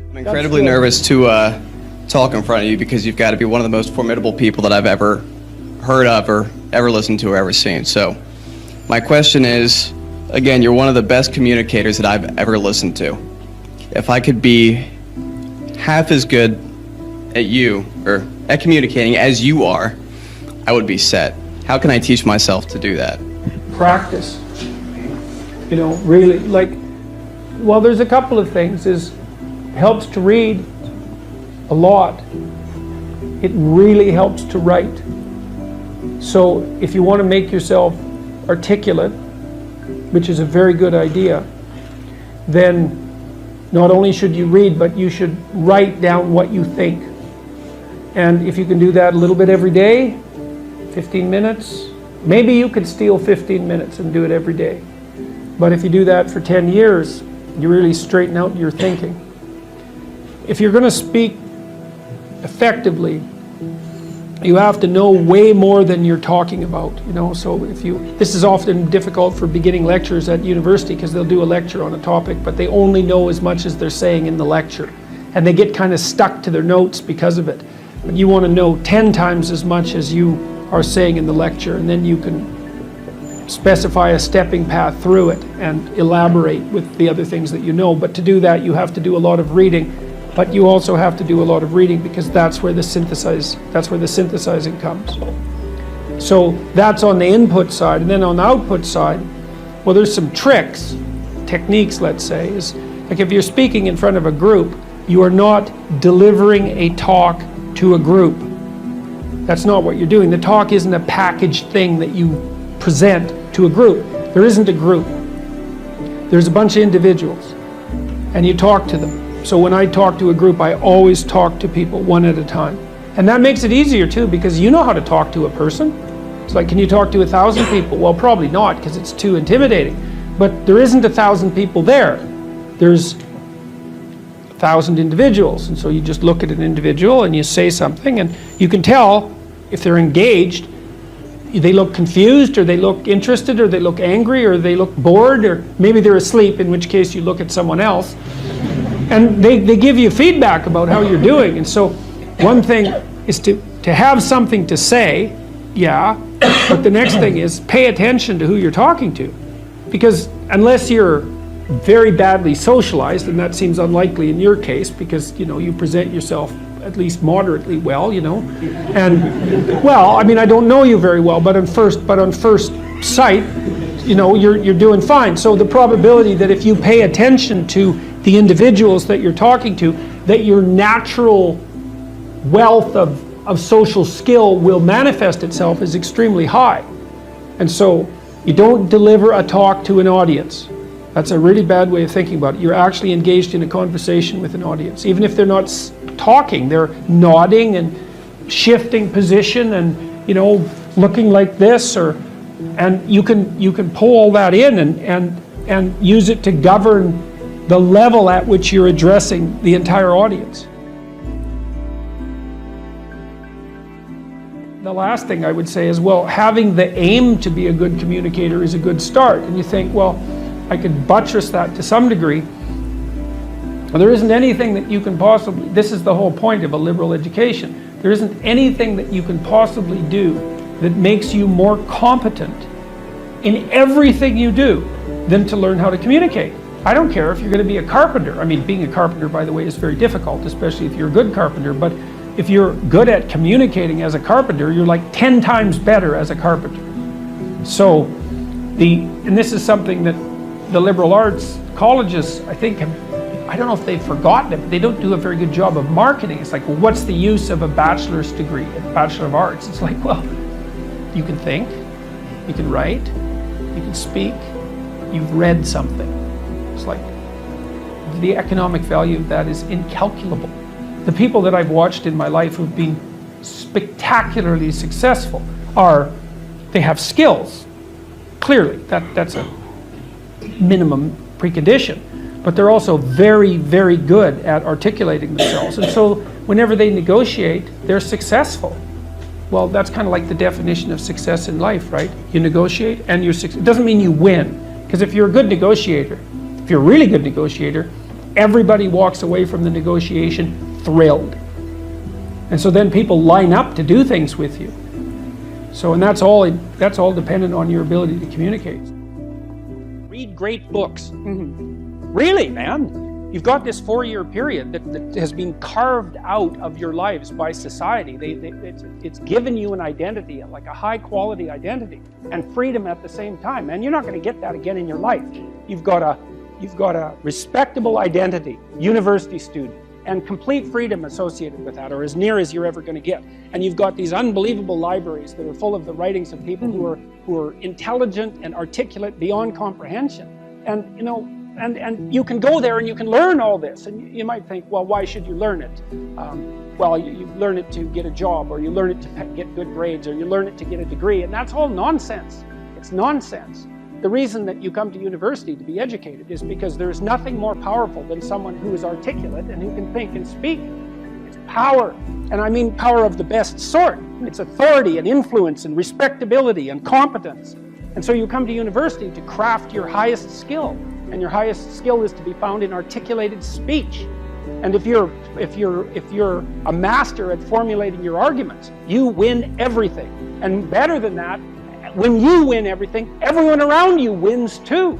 I'm incredibly nervous to talk in front of you because you've got to be one of the most formidable people that I've ever heard of or ever listened to or ever seen. So my question is, again, you're one of the best communicators that I've ever listened to. If I could be half as good at you or at communicating as you are, I would be set. How can I teach myself to do that? Practice. You know, really, like, well, there's a couple of things. Helps to read a lot. It really helps to write. So if you want to make yourself articulate, which is a very good idea, then not only should you read, but you should write down what you think. And if you can do that a little bit every day, 15 minutes, maybe you could steal 15 minutes and do it every day. But if you do that for 10 years, you really straighten out your thinking. If you're going to speak effectively, you have to know way more than you're talking about, you know. So this is often difficult for beginning lecturers at university because they'll do a lecture on a topic, but they only know as much as they're saying in the lecture. And they get kind of stuck to their notes because of it. But you want to know 10 times as much as you are saying in the lecture, and then you can specify a stepping path through it and elaborate with the other things that you know. But to do that, you have to do a lot of reading. But you also have to do a lot of reading because that's where the synthesizing comes. So that's on the input side. And then on the output side, well, there's some techniques, let's say, is like if you're speaking in front of a group, you are not delivering a talk to a group. That's not what you're doing. The talk isn't a packaged thing that you present to a group. There isn't a group. There's a bunch of individuals, and you talk to them. So when I talk to a group, I always talk to people one at a time. And that makes it easier too, because you know how to talk to a person. It's like, can you talk to 1,000 people? Well, probably not, because it's too intimidating. But there isn't 1,000 people there. There's 1,000 individuals. And so you just look at an individual and you say something, and you can tell if they're engaged. They look confused, or they look interested, or they look angry, or they look bored, or maybe they're asleep, in which case you look at someone else. And they give you feedback about how you're doing. And so one thing is to have something to say, yeah, but the next thing is pay attention to who you're talking to. Because unless you're very badly socialized, and that seems unlikely in your case, because you present yourself at least moderately well, and well, I mean, I don't know you very well, but on first sight, you're doing fine. So the probability that if you pay attention to the individuals that you're talking to, that your natural wealth of social skill will manifest itself is extremely high. And so you don't deliver a talk to an audience. That's a really bad way of thinking about it. You're actually engaged in a conversation with an audience. Even if they're not talking, they're nodding and shifting position and looking like this, and you can pull all that in and use it to govern the level at which you're addressing the entire audience. The last thing I would say is, well, having the aim to be a good communicator is a good start. And you think, well, I could buttress that to some degree. Well, there isn't anything that you can possibly, this is the whole point of a liberal education, there isn't anything that you can possibly do that makes you more competent in everything you do than to learn how to communicate. I don't care if you're going to be a carpenter. I mean, being a carpenter, by the way, is very difficult, especially if you're a good carpenter. But if you're good at communicating as a carpenter, you're like 10 times better as a carpenter. So, and this is something that the liberal arts colleges, I think, I don't know if they've forgotten it, but they don't do a very good job of marketing. It's like, well, what's the use of a bachelor's degree, a Bachelor of Arts? It's like, well, you can think, you can write, you can speak, you've read something. It's like, the economic value of that is incalculable. The people that I've watched in my life who've been spectacularly successful they have skills. Clearly, that's a minimum precondition. But they're also very, very good at articulating themselves. And so whenever they negotiate, they're successful. Well, that's kind of like the definition of success in life, right? You negotiate and you're successful. It doesn't mean you win. Because if you're a good negotiator, If you're a really good negotiator, everybody walks away from the negotiation thrilled. And so then people line up to do things with you. So, and that's all dependent on your ability to communicate. Read great books. Really, man. You've got this 4-year period that has been carved out of your lives by society. It's given you an identity, like a high quality identity, and freedom at the same time. And you're not going to get that again in your life. You've got a respectable identity, university student, and complete freedom associated with that, or as near as you're ever going to get. And you've got these unbelievable libraries that are full of the writings of people who are intelligent and articulate beyond comprehension. And you know, and you can go there and you can learn all this. And you might think, well, why should you learn it? Well, you learn it to get a job, or you learn it to get good grades, or you learn it to get a degree, and that's all nonsense. It's nonsense. The reason that you come to university to be educated is because there's nothing more powerful than someone who is articulate and who can think and speak. It's power, and I mean power of the best sort. It's authority and influence and respectability and competence. And so you come to university to craft your highest skill, and your highest skill is to be found in articulated speech. And if you're a master at formulating your arguments, you win everything. And better than that, when you win everything, everyone around you wins too.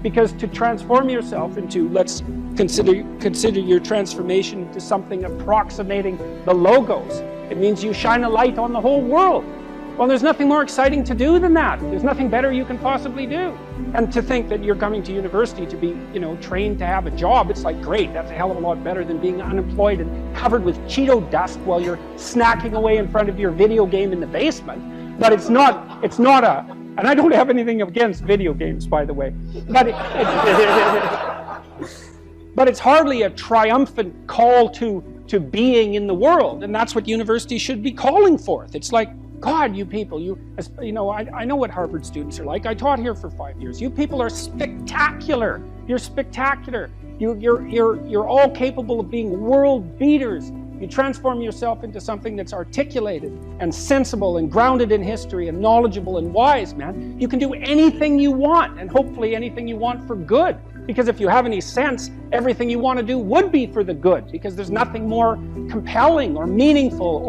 Because to transform yourself into, let's consider your transformation into something approximating the logos. It means you shine a light on the whole world. Well, there's nothing more exciting to do than that. There's nothing better you can possibly do. And to think that you're coming to university to be, trained to have a job, it's like, great, that's a hell of a lot better than being unemployed and covered with Cheeto dust while you're snacking away in front of your video game in the basement. But it's not and I don't have anything against video games, by the way, but but it's hardly a triumphant call to being in the world, and that's what university should be calling forth. It's like, God, you people, I know what Harvard students are like. I taught here for 5 years. You people are spectacular. You're spectacular. You're all capable of being world beaters. You transform yourself into something that's articulated and sensible and grounded in history and knowledgeable and wise, man. You can do anything you want, and hopefully anything you want for good. Because if you have any sense, everything you want to do would be for the good, because there's nothing more compelling or meaningful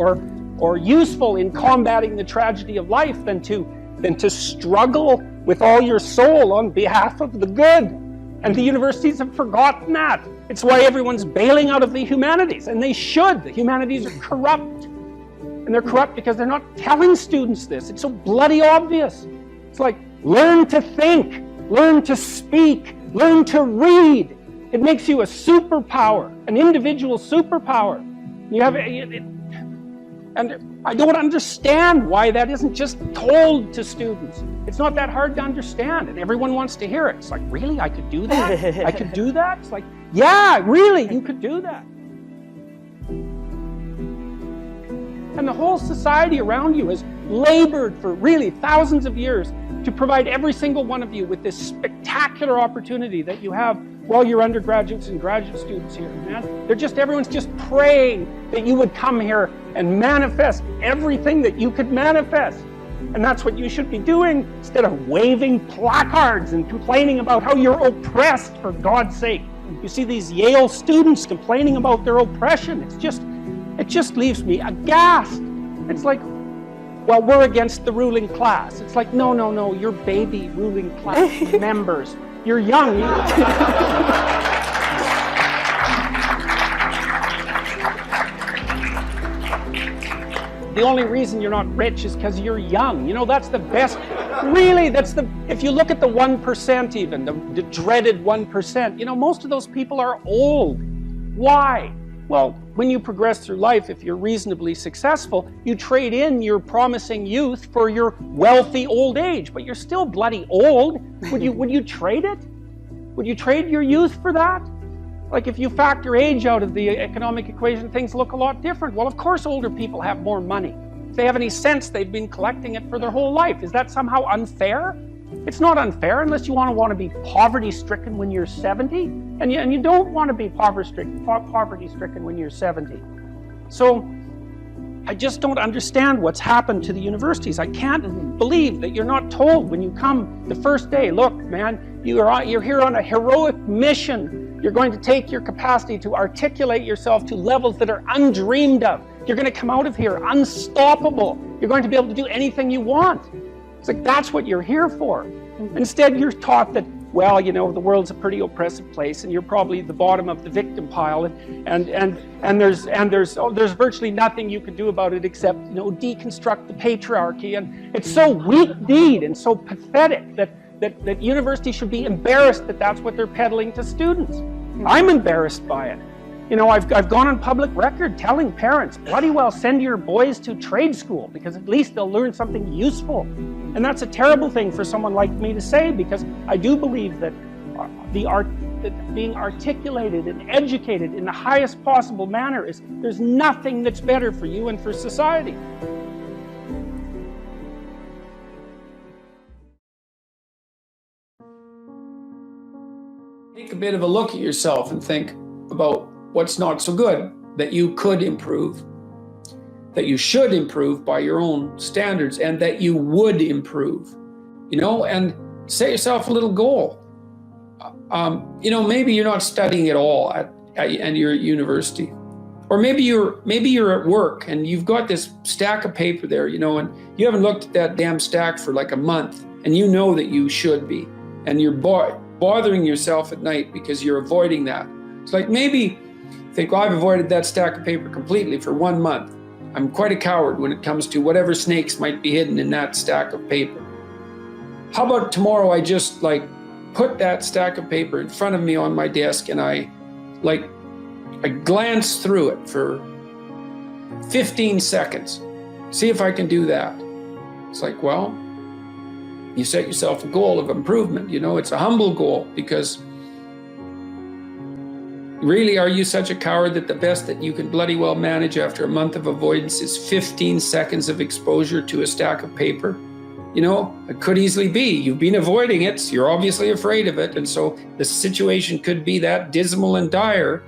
or useful in combating the tragedy of life than to struggle with all your soul on behalf of the good. And the universities have forgotten that. It's why everyone's bailing out of the humanities, and they should. The humanities are corrupt. And they're corrupt because they're not telling students this. It's so bloody obvious. It's like, learn to think, learn to speak, learn to read. It makes you a superpower, an individual superpower. And I don't understand why that isn't just told to students. It's not that hard to understand, and everyone wants to hear it. It's like, really? I could do that? I could do that? It's like, yeah, really, you could do that. And the whole society around you has labored for really thousands of years to provide every single one of you with this spectacular opportunity that you have while you're undergraduates and graduate students here, man. Everyone's just praying that you would come here and manifest everything that you could manifest. And that's what you should be doing, instead of waving placards and complaining about how you're oppressed, for God's sake. You see these Yale students complaining about their oppression. It just leaves me aghast. It's like, well, we're against the ruling class. It's like, no, you're baby ruling class members. You're young. The only reason you're not rich is because you're young. That's the best. Really, if you look at the 1% even, the dreaded 1%, most of those people are old. Why? Well, when you progress through life, if you're reasonably successful, you trade in your promising youth for your wealthy old age, but you're still bloody old. Would you trade it? Would you trade your youth for that? Like, if you factor age out of the economic equation, things look a lot different. Well, of course older people have more money. If they have any sense, they've been collecting it for their whole life. Is that somehow unfair? It's not unfair unless you want to be poverty-stricken when you're 70, and you don't want to be poverty-stricken when you're 70. So I just don't understand what's happened to the universities. I can't believe that you're not told when you come the first day, look, man, You're here on a heroic mission. You're going to take your capacity to articulate yourself to levels that are undreamed of. You're going to come out of here unstoppable. You're going to be able to do anything you want. It's like, that's what you're here for. Instead, you're taught that, well, you know, the world's a pretty oppressive place, and you're probably the bottom of the victim pile, and there's virtually nothing you can do about it except, you know, deconstruct the patriarchy. And it's so weak-kneed and so pathetic that universities should be embarrassed that that's what they're peddling to students. I'm embarrassed by it. You know, I've gone on public record telling parents, bloody well send your boys to trade school, because at least they'll learn something useful. And that's a terrible thing for someone like me to say, because I do believe that that being articulated and educated in the highest possible manner there's nothing that's better for you and for society. Take a bit of a look at yourself and think about what's not so good that you could improve, that you should improve by your own standards, and that you would improve, you know, and set yourself a little goal. You know, maybe you're not studying at all and you're at university, or maybe you're at work and you've got this stack of paper there, you know, and you haven't looked at that damn stack for like a month, and you know that you should be, and you're bothering yourself at night because you're avoiding that. It's like, maybe think, well, I've avoided that stack of paper completely for 1 month. I'm quite a coward when it comes to whatever snakes might be hidden in that stack of paper. How about tomorrow I just like put that stack of paper in front of me on my desk, and I glance through it for 15 seconds. See if I can do that. It's like, well, you set yourself a goal of improvement. You know, it's a humble goal, because really, are you such a coward that the best that you can bloody well manage after a month of avoidance is 15 seconds of exposure to a stack of paper? You know, it could easily be. You've been avoiding it, so you're obviously afraid of it, and so the situation could be that dismal and dire,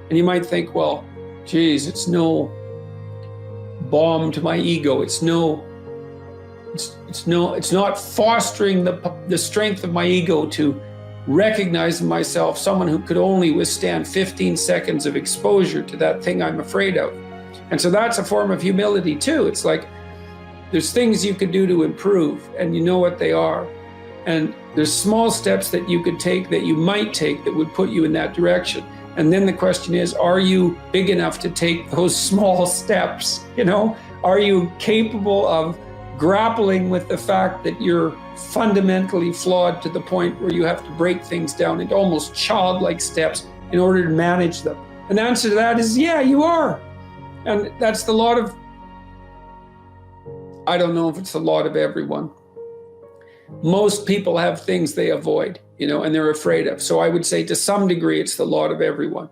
and you might think, well, geez, it's no balm to my ego. It's not fostering the strength of my ego to recognize in myself someone who could only withstand 15 seconds of exposure to that thing I'm afraid of. And so that's a form of humility too. It's like, there's things you could do to improve, and you know what they are. And there's small steps that you could take, that you might take, that would put you in that direction. And then the question is, are you big enough to take those small steps? You know, are you capable of grappling with the fact that you're fundamentally flawed to the point where you have to break things down into almost childlike steps in order to manage them? And the answer to that is, yeah, you are. And that's the lot of, I don't know if it's the lot of everyone. Most people have things they avoid, you know, and they're afraid of. So I would say to some degree, it's the lot of everyone.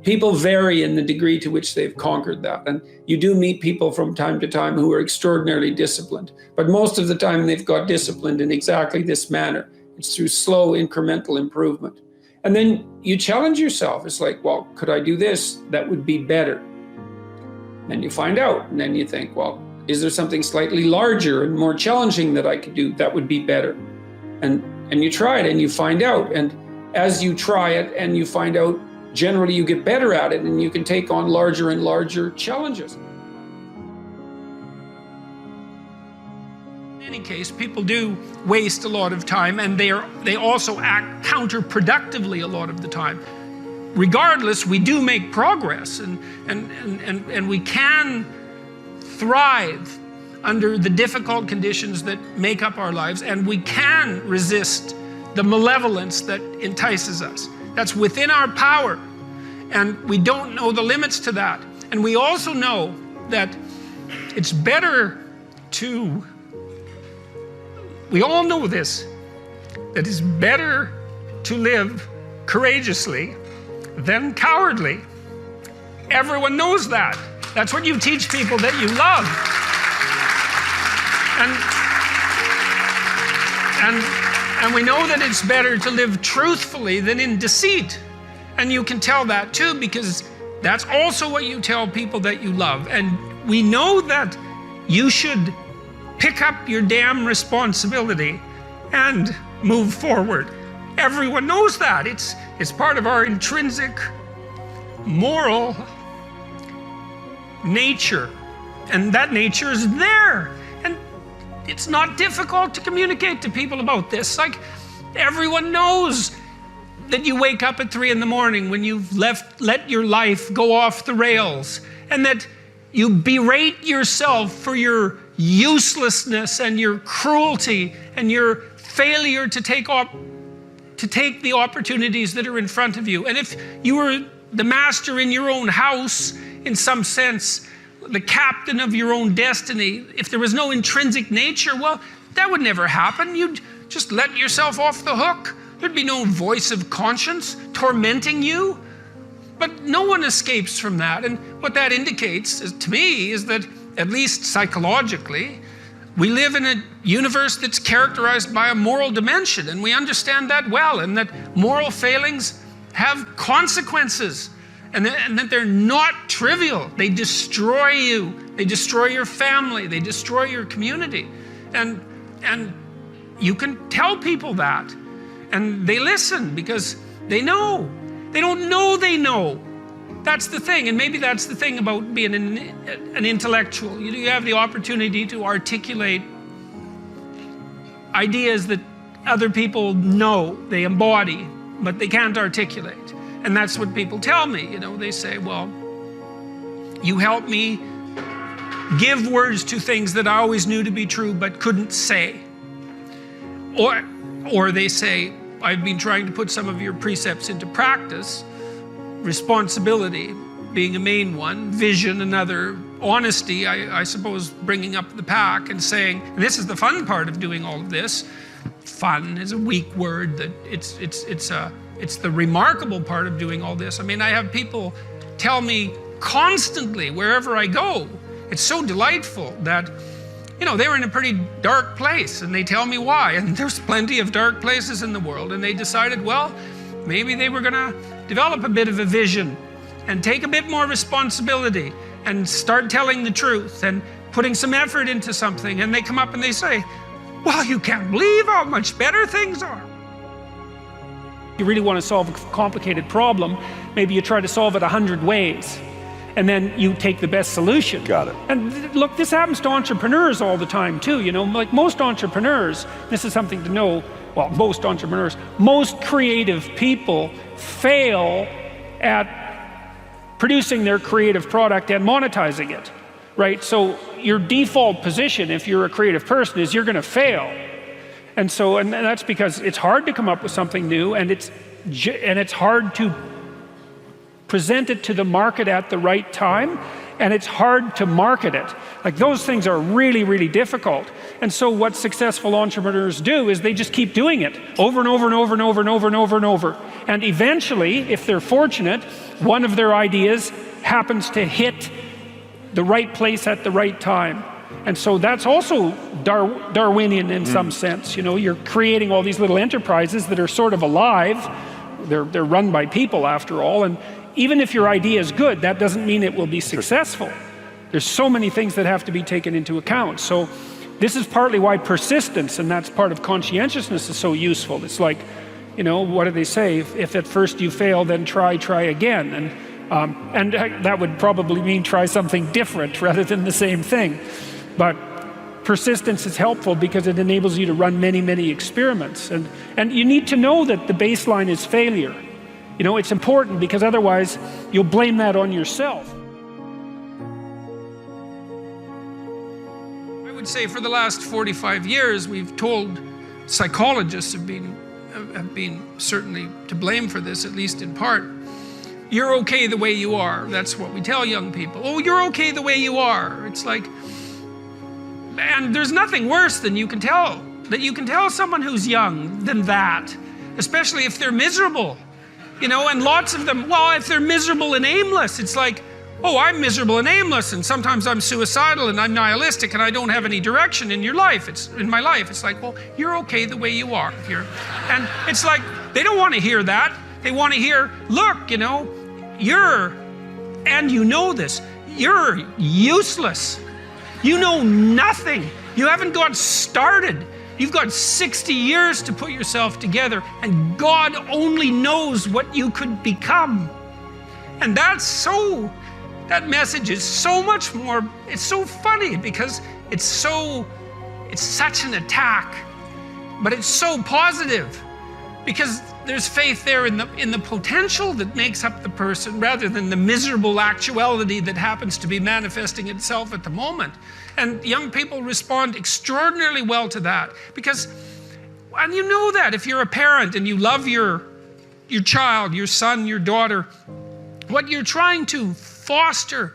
People vary in the degree to which they've conquered that. And you do meet people from time to time who are extraordinarily disciplined. But most of the time they've got disciplined in exactly this manner. It's through slow incremental improvement. And then you challenge yourself. It's like, well, could I do this? That would be better. Then you find out. And then you think, well, is there something slightly larger and more challenging that I could do that would be better? And you try it and you find out. And as you try it and you find out, generally you get better at it, and you can take on larger and larger challenges. In any case, people do waste a lot of time, and they also act counterproductively a lot of the time. Regardless, we do make progress, and we can thrive under the difficult conditions that make up our lives, and we can resist the malevolence that entices us. That's within our power, and we don't know the limits to that. And we also know that it's better to, we all know this, that it's better to live courageously than cowardly. Everyone knows that. That's what you teach people that you love. And we know that it's better to live truthfully than in deceit. And you can tell that too, because that's also what you tell people that you love. And we know that you should pick up your damn responsibility and move forward. Everyone knows that. It's part of our intrinsic moral nature. And that nature is there. And it's not difficult to communicate to people about this. Like, everyone knows that you wake up at 3 in the morning when you've let your life go off the rails, and that you berate yourself for your uselessness and your cruelty and your failure to take the opportunities that are in front of you. And if you were the master in your own house, in some sense, the captain of your own destiny, if there was no intrinsic nature, well, that would never happen. You'd just let yourself off the hook. There'd be no voice of conscience tormenting you. But no one escapes from that. And what that indicates, to me, is that, at least psychologically, we live in a universe that's characterized by a moral dimension, and we understand that well, and that moral failings have consequences, and that they're not trivial. They destroy you. They destroy your family. They destroy your community. And you can tell people that. And they listen because they know. They don't know they know. That's the thing. And maybe that's the thing about being an intellectual. You have the opportunity to articulate ideas that other people know, they embody, but they can't articulate. And that's what people tell me. They say, well, you help me give words to things that I always knew to be true but couldn't say. Or they say, I've been trying to put some of your precepts into practice. Responsibility being a main one, vision another, honesty, I suppose, bringing up the pack and saying, and this is the fun part of doing all of this. Fun is a weak word. That it's the remarkable part of doing all this. I mean, I have people tell me constantly wherever I go, it's so delightful that, they were in a pretty dark place, and they tell me why. And there's plenty of dark places in the world, and they decided, well, maybe they were going to develop a bit of a vision and take a bit more responsibility and start telling the truth and putting some effort into something. And they come up and they say, well, you can't believe how much better things are. You really want to solve a complicated problem, maybe you try to solve it 100 ways. And then you take the best solution. Got it. And look, this happens to entrepreneurs all the time too. Like most entrepreneurs, this is something to know. Well, most entrepreneurs, most creative people fail at producing their creative product and monetizing it, right? So your default position, if you're a creative person, is you're going to fail. And that's because it's hard to come up with something new, and it's hard to present it to the market at the right time, and it's hard to market it. Like, those things are really, really difficult. And so what successful entrepreneurs do is they just keep doing it over and over and over and over and over and over and over. And eventually, if they're fortunate, one of their ideas happens to hit the right place at the right time. And so that's also Darwinian in some sense. You're creating all these little enterprises that are sort of alive. They're run by people, after all. And even if your idea is good, that doesn't mean it will be successful. There's so many things that have to be taken into account. So this is partly why persistence, and that's part of conscientiousness, is so useful. It's like, what do they say? If at first you fail, then try again. And that would probably mean try something different rather than the same thing. But persistence is helpful because it enables you to run many, many experiments. And you need to know that the baseline is failure. It's important, because otherwise you'll blame that on yourself. I would say for the last 45 years, we've told, psychologists have been certainly to blame for this, at least in part. You're okay the way you are. That's what we tell young people. Oh, you're okay the way you are. It's like, and there's nothing worse than you can tell someone who's young than that, especially if they're miserable. And lots of them, well, if they're miserable and aimless, it's like, oh, I'm miserable and aimless, and sometimes I'm suicidal and I'm nihilistic and I don't have any direction in my life. It's like, well, you're okay the way you are. And it's like, they don't want to hear that. They want to hear, look, and you know this, you're useless. You know nothing. You haven't got started. You've got 60 years to put yourself together, and God only knows what you could become. And that message is so much more, it's so funny because it's such an attack, but it's so positive because there's faith there in the potential that makes up the person rather than the miserable actuality that happens to be manifesting itself at the moment. And young people respond extraordinarily well to that because, and you know that if you're a parent and you love your child, your son, your daughter, what you're trying to foster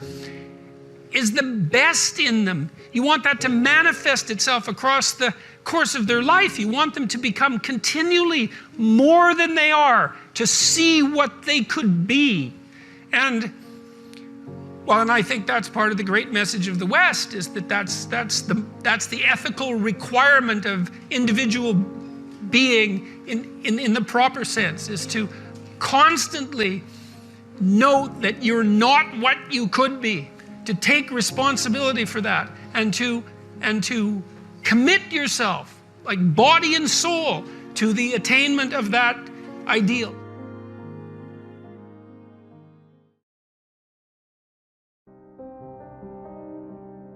is the best in them. You want that to manifest itself across the course of their life. You want them to become continually more than they are, to see what they could be. And I think that's part of the great message of the West, is that's the ethical requirement of individual being in the proper sense, is to constantly note that you're not what you could be, to take responsibility for that, and to commit yourself, like body and soul, to the attainment of that ideal.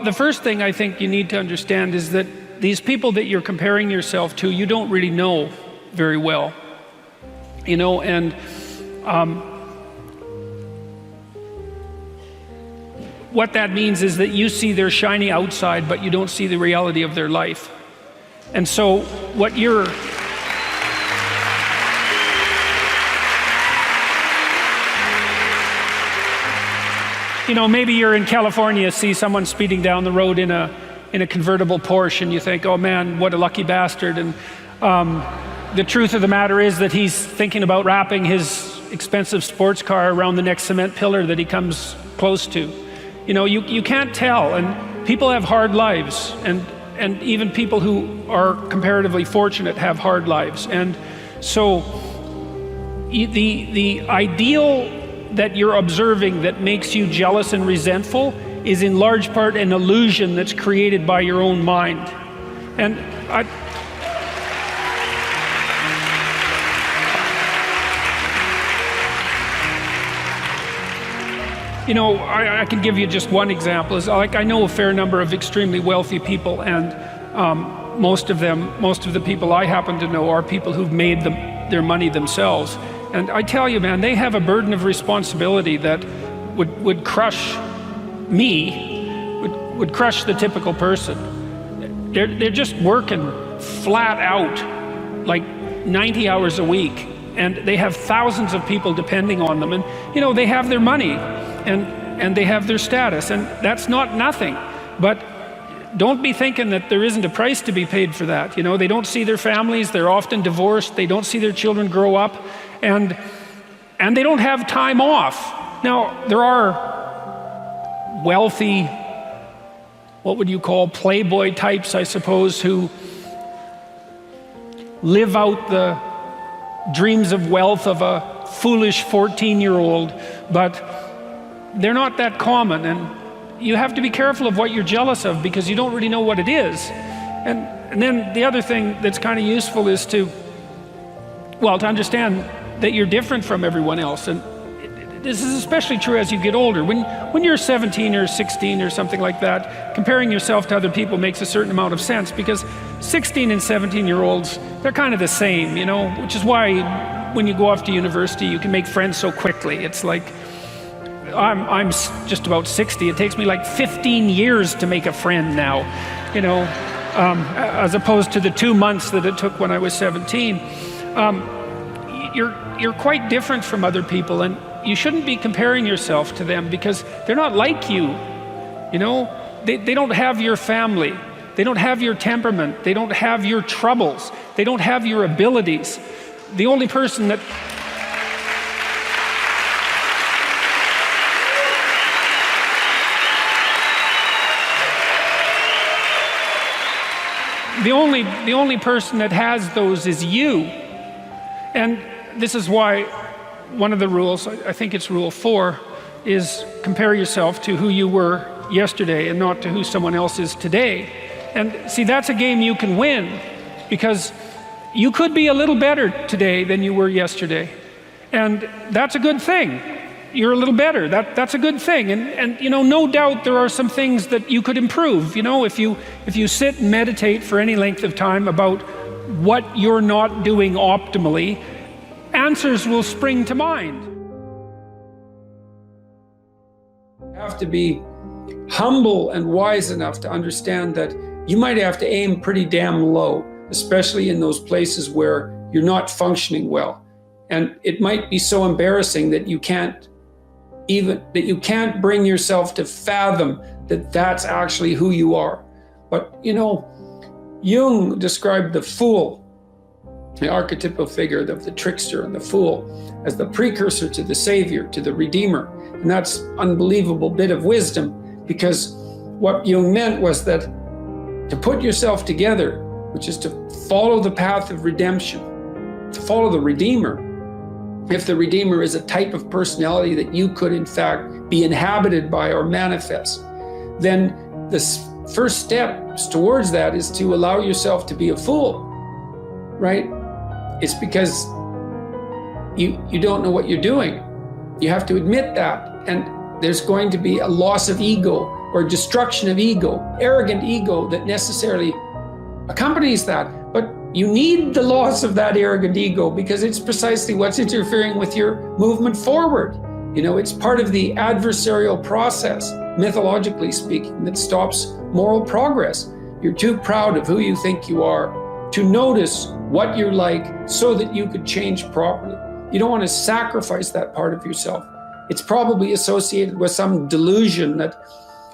The first thing I think you need to understand is that these people that you're comparing yourself to, you don't really know very well. And what that means is that you see their shiny outside, but you don't see the reality of their life. And so what you're... maybe you're in California, see someone speeding down the road in a convertible Porsche, and you think, oh man, what a lucky bastard. And the truth of the matter is that he's thinking about wrapping his expensive sports car around the next cement pillar that he comes close to. You can't tell, and people have hard lives, and even people who are comparatively fortunate have hard lives. And so the ideal that you're observing that makes you jealous and resentful is in large part an illusion that's created by your own mind. And I can give you just one example. I know a fair number of extremely wealthy people, and most of the people I happen to know are people who've made their money themselves. And I tell you, man, they have a burden of responsibility that would crush me, would crush the typical person. They're just working flat out, like 90 hours a week, and they have thousands of people depending on them. And they have their money, and they have their status, and that's not nothing. But don't be thinking that there isn't a price to be paid for that. They don't see their families, they're often divorced, they don't see their children grow up, and they don't have time off. Now, there are wealthy, what would you call, playboy types, I suppose, who live out the dreams of wealth of a foolish 14-year-old, but they're not that common, and you have to be careful of what you're jealous of because you don't really know what it is. And then the other thing that's kind of useful is to understand that you're different from everyone else. And this is especially true as you get older. When you're 17 or 16 or something like that, comparing yourself to other people makes a certain amount of sense, because 16 and 17-year-olds, they're kind of the same, which is why when you go off to university, you can make friends so quickly. It's like, I'm just about 60. It takes me like 15 years to make a friend now, as opposed to the 2 months that it took when I was 17. You're quite different from other people, and you shouldn't be comparing yourself to them because they're not like you. They don't have your family. They don't have your temperament. They don't have your troubles. They don't have your abilities. The only person that the only person that has those is you. And this is why one of the rules, I think it's rule 4, is compare yourself to who you were yesterday and not to who someone else is today. And see, that's a game you can win. because you could be a little better today than you were yesterday. And that's a good thing. You're a little better. That's a good thing. And you know, no doubt there are some things that you could improve. You know, if you sit and meditate for any length of time about what you're not doing optimally, answers will spring to mind. You have to be humble and wise enough to understand that you might have to aim pretty damn low, especially in those places where you're not functioning well. And it might be so embarrassing that you can't bring yourself to fathom that that's actually who you are. But you know, Jung described the fool, the archetypal figure of the trickster and the fool, as the precursor to the savior, to the redeemer. And that's an unbelievable bit of wisdom, because what Jung meant was that to put yourself together, which is to follow the path of redemption, to follow the redeemer. If the redeemer is a type of personality that you could in fact be inhabited by or manifest, then the first steps towards that is to allow yourself to be a fool, right? It's because you don't know what you're doing. You have to admit that. And there's going to be a loss of ego or destruction of ego, arrogant ego that necessarily accompanies that. But you need the loss of that arrogant ego, because it's precisely what's interfering with your movement forward. You know, it's part of the adversarial process, mythologically speaking, that stops moral progress. You're too proud of who you think you are to notice what you're like so that you could change properly. You don't want to sacrifice that part of yourself. It's probably associated with some delusion that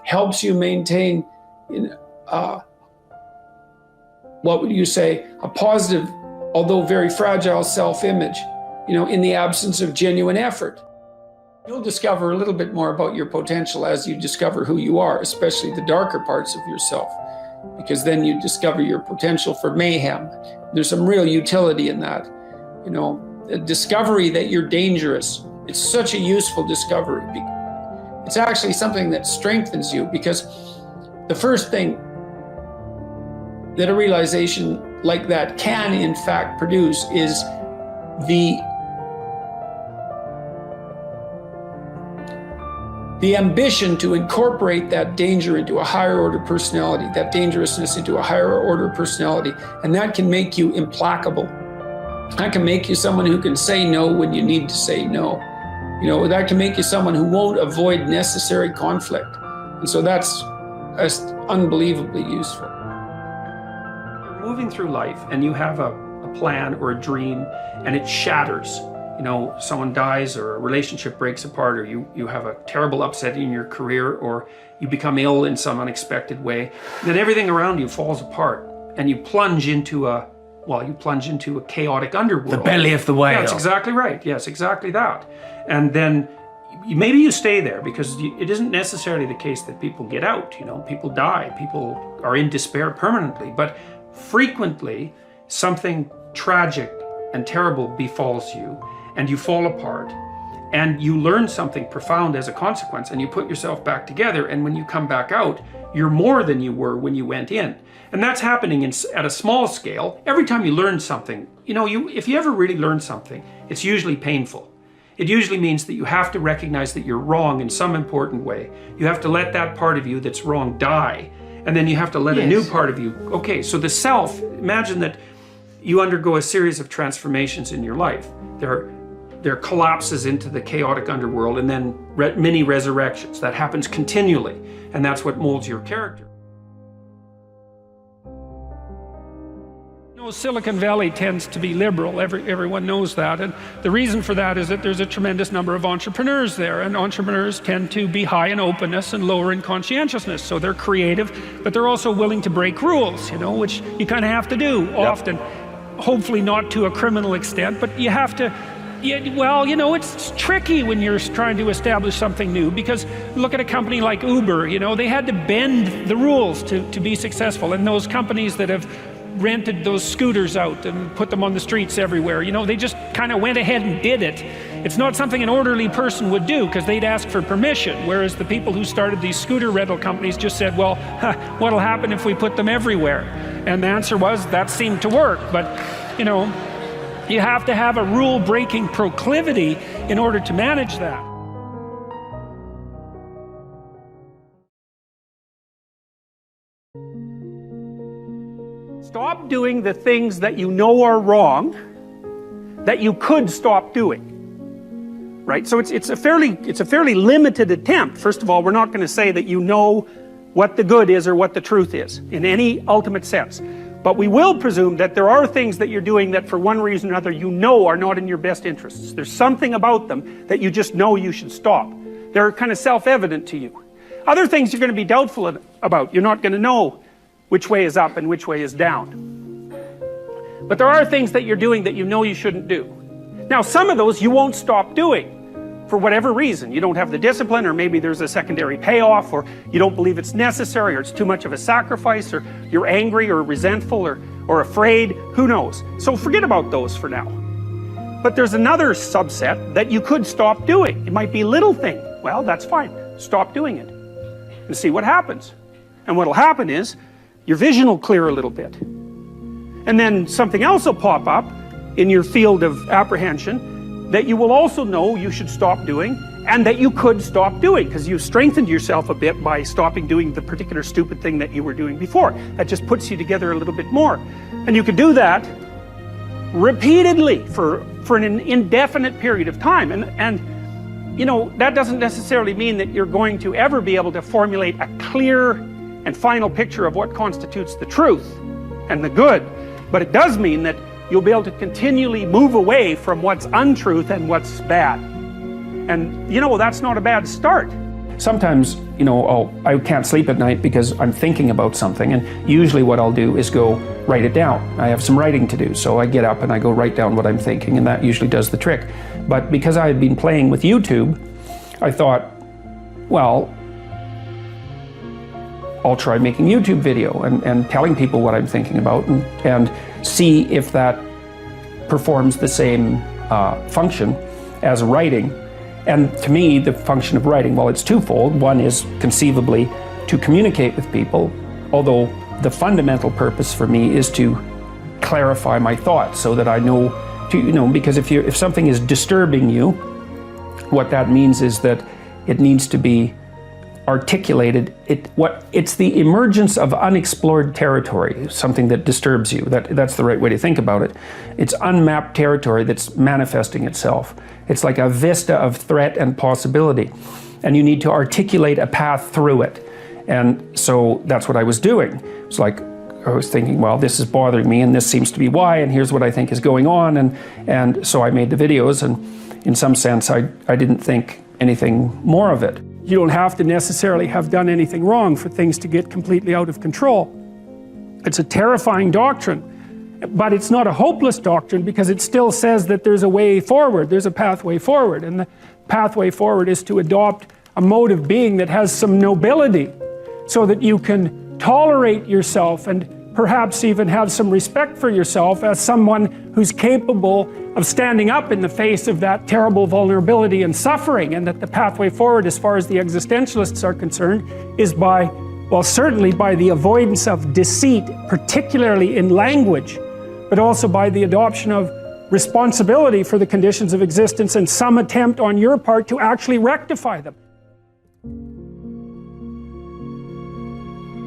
helps you maintain, what would you say, a positive, although very fragile self-image, you know, in the absence of genuine effort. You'll discover a little bit more about your potential as you discover who you are, especially the darker parts of yourself, because then you discover your potential for mayhem. There's some real utility in that. You know, the discovery that you're dangerous, it's such a useful discovery. It's actually something that strengthens you, because the first thing that a realization like that can in fact produce is the ambition to incorporate that danger into a higher order personality, that dangerousness into a higher order personality. And that can make you implacable. That can make you someone who can say no when you need to say no. You know, that can make you someone who won't avoid necessary conflict. And so that's unbelievably useful. You're moving through life and you have a plan or a dream and it shatters. You know, someone dies or a relationship breaks apart, or you have a terrible upset in your career, or you become ill in some unexpected way. Then everything around you falls apart and you plunge into a chaotic underworld. The belly of the whale. Yeah, that's exactly right. Yes, exactly that. And then maybe you stay there, because it isn't necessarily the case that people get out. You know, people die, people are in despair permanently, but frequently something tragic and terrible befalls you and you fall apart and you learn something profound as a consequence, and you put yourself back together, and when you come back out, you're more than you were when you went in. And that's happening at a small scale. Every time you learn something, you know, if you ever really learn something, it's usually painful. It usually means that you have to recognize that you're wrong in some important way. You have to let that part of you that's wrong die, and then you have to let a new part of you. Okay, so the self, imagine that you undergo a series of transformations in your life. There are collapses into the chaotic underworld, and then many resurrections. That happens continually, and that's what molds your character. You know, Silicon Valley tends to be liberal. Everyone knows that, and the reason for that is that there's a tremendous number of entrepreneurs there, and entrepreneurs tend to be high in openness and lower in conscientiousness. So they're creative, but they're also willing to break rules, you know, which you kind of have to do often. Hopefully not to a criminal extent, but you have to. Well, you know, it's tricky when you're trying to establish something new, because look at a company like Uber. You know, they had to bend the rules to be successful, and those companies that have rented those scooters out and put them on the streets everywhere, you know, they just kind of went ahead and did it. It's not something an orderly person would do because they'd ask for permission, whereas the people who started these scooter rental companies just said, well, what'll happen if we put them everywhere? And the answer was, that seemed to work. But, you know, you have to have a rule-breaking proclivity in order to manage that. Stop doing the things that you know are wrong that you could stop doing. Right? So it's a fairly limited attempt. First of all, we're not going to say that you know what the good is or what the truth is in any ultimate sense. But we will presume that there are things that you're doing that for one reason or another you know are not in your best interests. There's something about them that you just know you should stop. They're kind of self-evident to you. Other things you're going to be doubtful about. You're not going to know which way is up and which way is down. But there are things that you're doing that you know you shouldn't do. Now, some of those you won't stop doing for whatever reason. You don't have the discipline, or maybe there's a secondary payoff, or you don't believe it's necessary, or it's too much of a sacrifice, or you're angry or resentful or afraid. Who knows? So forget about those for now. But there's another subset that you could stop doing. It might be a little thing. Well, that's fine. Stop doing it and see what happens. And what'll happen is your vision will clear a little bit. And then something else will pop up in your field of apprehension that you will also know you should stop doing, and that you could stop doing, because you've strengthened yourself a bit by stopping doing the particular stupid thing that you were doing before. That just puts you together a little bit more. And you could do that repeatedly for an indefinite period of time. And you know, that doesn't necessarily mean that you're going to ever be able to formulate a clear and final picture of what constitutes the truth and the good. But it does mean that you'll be able to continually move away from what's untruth and what's bad. And you know, that's not a bad start. Sometimes, you know, I can't sleep at night because I'm thinking about something, and usually what I'll do is go write it down. I have some writing to do, so I get up and I go write down what I'm thinking, and that usually does the trick. But because I had been playing with YouTube, I thought, well, I'll try making YouTube video and telling people what I'm thinking about, and see if that performs the same function as writing. And to me, the function of writing, well, it's twofold. One is conceivably to communicate with people, although the fundamental purpose for me is to clarify my thoughts so that I know to, you know, because if something is disturbing you, what that means is that it needs to be articulated. It's the emergence of unexplored territory, something that disturbs you. That's the right way to think about it. It's unmapped territory that's manifesting itself. It's like a vista of threat and possibility, and you need to articulate a path through it. And so that's what I was doing. It's like I was thinking, well, this is bothering me, and this seems to be why, and here's what I think is going on, and so I made the videos, and in some sense I didn't think anything more of it. You don't have to necessarily have done anything wrong for things to get completely out of control. It's a terrifying doctrine, but it's not a hopeless doctrine, because it still says that there's a way forward, there's a pathway forward, and the pathway forward is to adopt a mode of being that has some nobility, so that you can tolerate yourself and perhaps even have some respect for yourself as someone who's capable of standing up in the face of that terrible vulnerability and suffering, and that the pathway forward, as far as the existentialists are concerned, is by, well, certainly by the avoidance of deceit, particularly in language, but also by the adoption of responsibility for the conditions of existence and some attempt on your part to actually rectify them.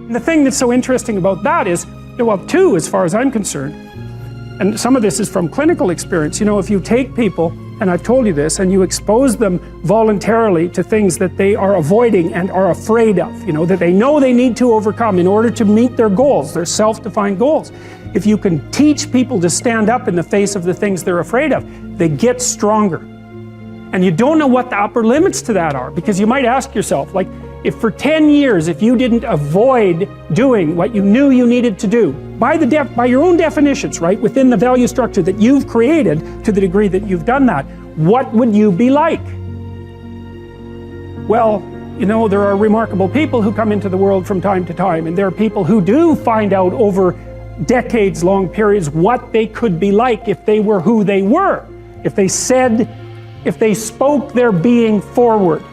And the thing that's so interesting about that is, well, two, as far as I'm concerned, and some of this is from clinical experience, you know, if you take people, and I've told you this, and you expose them voluntarily to things that they are avoiding and are afraid of, you know, that they know they need to overcome in order to meet their goals, their self-defined goals. If you can teach people to stand up in the face of the things they're afraid of, they get stronger. And you don't know what the upper limits to that are, because you might ask yourself, like, if for 10 years, if you didn't avoid doing what you knew you needed to do, by your own definitions, right, within the value structure that you've created, to the degree that you've done that, what would you be like? Well, you know, there are remarkable people who come into the world from time to time, and there are people who do find out over decades-long periods what they could be like if they were who they were, if they said if they spoke their being forward.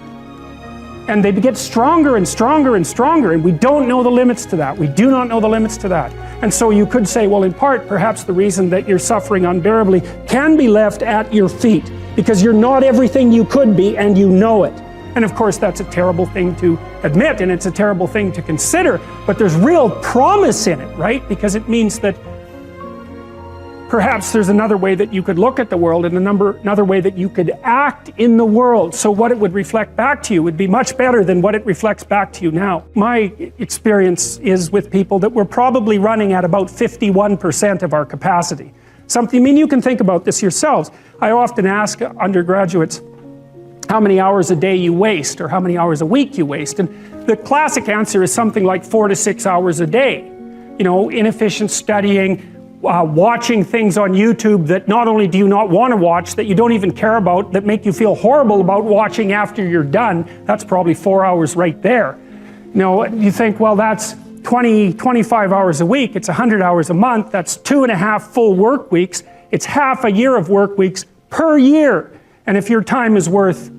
And they get stronger and stronger and stronger, and we don't know the limits to that. We do not know the limits to that. And so you could say, well, in part, perhaps the reason that you're suffering unbearably can be left at your feet, because you're not everything you could be, and you know it. And of course, that's a terrible thing to admit, and it's a terrible thing to consider, but there's real promise in it, right? Because it means that perhaps there's another way that you could look at the world, and another way that you could act in the world, so what it would reflect back to you would be much better than what it reflects back to you now. My experience is with people that we're probably running at about 51% of our capacity. I mean, you can think about this yourselves. I often ask undergraduates how many hours a day you waste, or how many hours a week you waste, and the classic answer is something like 4 to 6 hours a day. You know, inefficient studying, watching things on YouTube that not only do you not want to watch, that you don't even care about, that make you feel horrible about watching after you're done. That's probably 4 hours right there. You know, you think, well, that's 25 hours a week, it's 100 hours a month, that's 2.5 full work weeks, it's half a year of work weeks per year. And if your time is worth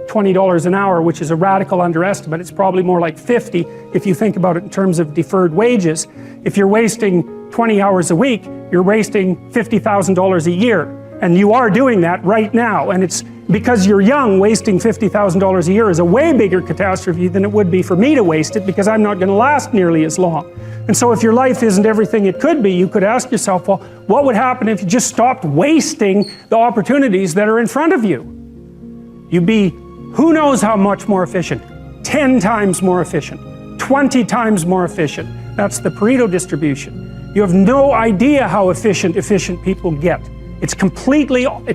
$20 an hour, which is a radical underestimate, it's probably more like 50 if you think about it in terms of deferred wages. If you're wasting 20 hours a week, you're wasting $50,000 a year. And you are doing that right now. And it's because you're young, wasting $50,000 a year is a way bigger catastrophe than it would be for me to waste it, because I'm not going to last nearly as long. And so if your life isn't everything it could be, you could ask yourself, well, what would happen if you just stopped wasting the opportunities that are in front of you? You'd be who knows how much more efficient. 10 times more efficient. 20 times more efficient. That's the Pareto distribution. You have no idea how efficient people get. It's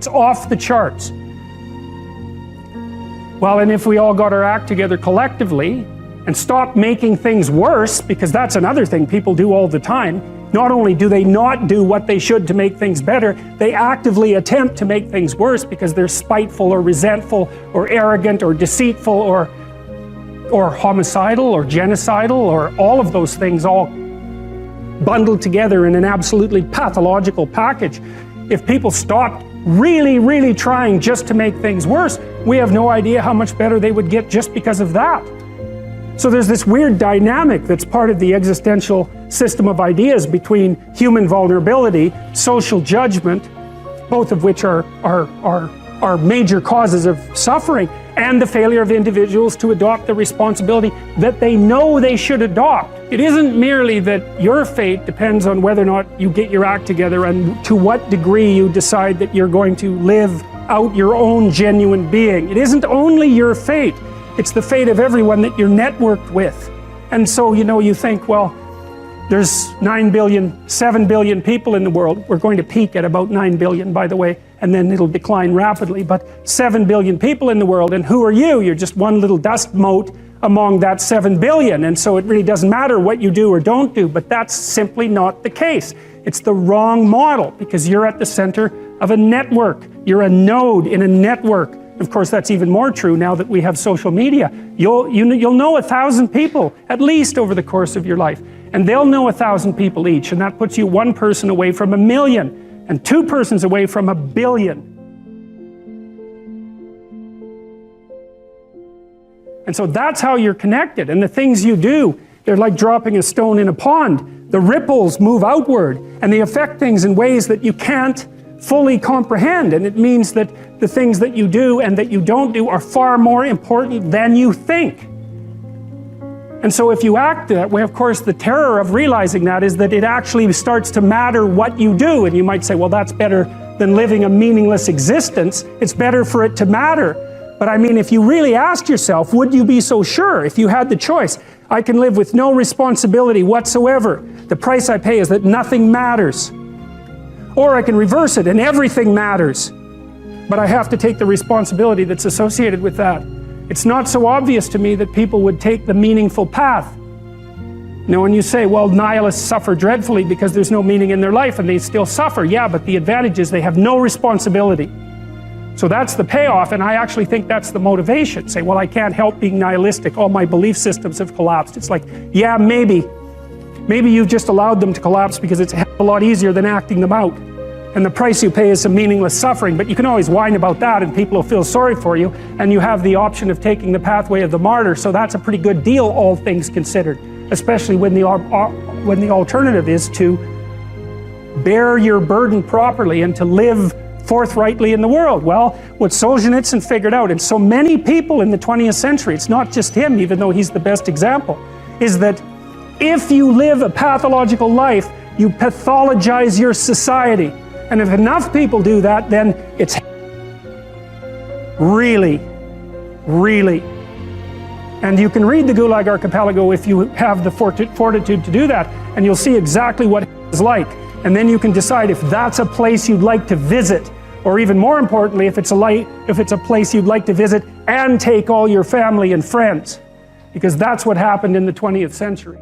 off the charts. Well, and if we all got our act together collectively and stopped making things worse, because that's another thing people do all the time, not only do they not do what they should to make things better, they actively attempt to make things worse because they're spiteful or resentful or arrogant or deceitful or homicidal or genocidal, or all of those things all bundled together in an absolutely pathological package. If people stopped really trying just to make things worse, we have no idea how much better they would get just because of that. So there's this weird dynamic that's part of the existential system of ideas between human vulnerability, social judgment, both of which are major causes of suffering, and the failure of individuals to adopt the responsibility that they know they should adopt. It isn't merely that your fate depends on whether or not you get your act together and to what degree you decide that you're going to live out your own genuine being. It isn't only your fate, it's the fate of everyone that you're networked with. And so, you know, you think, well, there's 9 billion, 7 billion people in the world. We're going to peak at about 9 billion, by the way, and then it'll decline rapidly, but 7 billion people in the world, and who are you? You're just one little dust mote among that 7 billion, and so it really doesn't matter what you do or don't do, but that's simply not the case. It's the wrong model, because you're at the center of a network. You're a node in a network. Of course, that's even more true now that we have social media. You'll know 1,000 people, at least over the course of your life, and they'll know 1,000 people each, and that puts you one person away from 1 million, and 2 persons away from 1 billion. And so that's how you're connected, and the things you do, they're like dropping a stone in a pond. The ripples move outward, and they affect things in ways that you can't fully comprehend, and it means that the things that you do and that you don't do are far more important than you think. And so if you act that way, of course, the terror of realizing that is that it actually starts to matter what you do, and you might say, well, that's better than living a meaningless existence. It's better for it to matter. But I mean, if you really asked yourself, would you be so sure if you had the choice? I can live with no responsibility whatsoever. The price I pay is that nothing matters. Or I can reverse it and everything matters. But I have to take the responsibility that's associated with that. It's not so obvious to me that people would take the meaningful path. Now, when you say, well, nihilists suffer dreadfully because there's no meaning in their life and they still suffer, yeah, but the advantage is they have no responsibility. So that's the payoff, and I actually think that's the motivation. Say, well, I can't help being nihilistic. All my belief systems have collapsed. It's like, yeah, maybe. Maybe you've just allowed them to collapse because it's a hell of a lot easier than acting them out. and the price you pay is some meaningless suffering, but you can always whine about that and people will feel sorry for you, and you have the option of taking the pathway of the martyr, so that's a pretty good deal, all things considered, especially when the alternative is to bear your burden properly and to live forthrightly in the world. Well, what Solzhenitsyn figured out, and so many people in the 20th century, it's not just him, even though he's the best example, is that if you live a pathological life, you pathologize your society. And if enough people do that, then it's really, really. And you can read the Gulag Archipelago if you have the fortitude to do that, and you'll see exactly what it's like. And then you can decide if that's a place you'd like to visit, or even more importantly, if it's a place you'd like to visit and take all your family and friends, because that's what happened in the 20th century.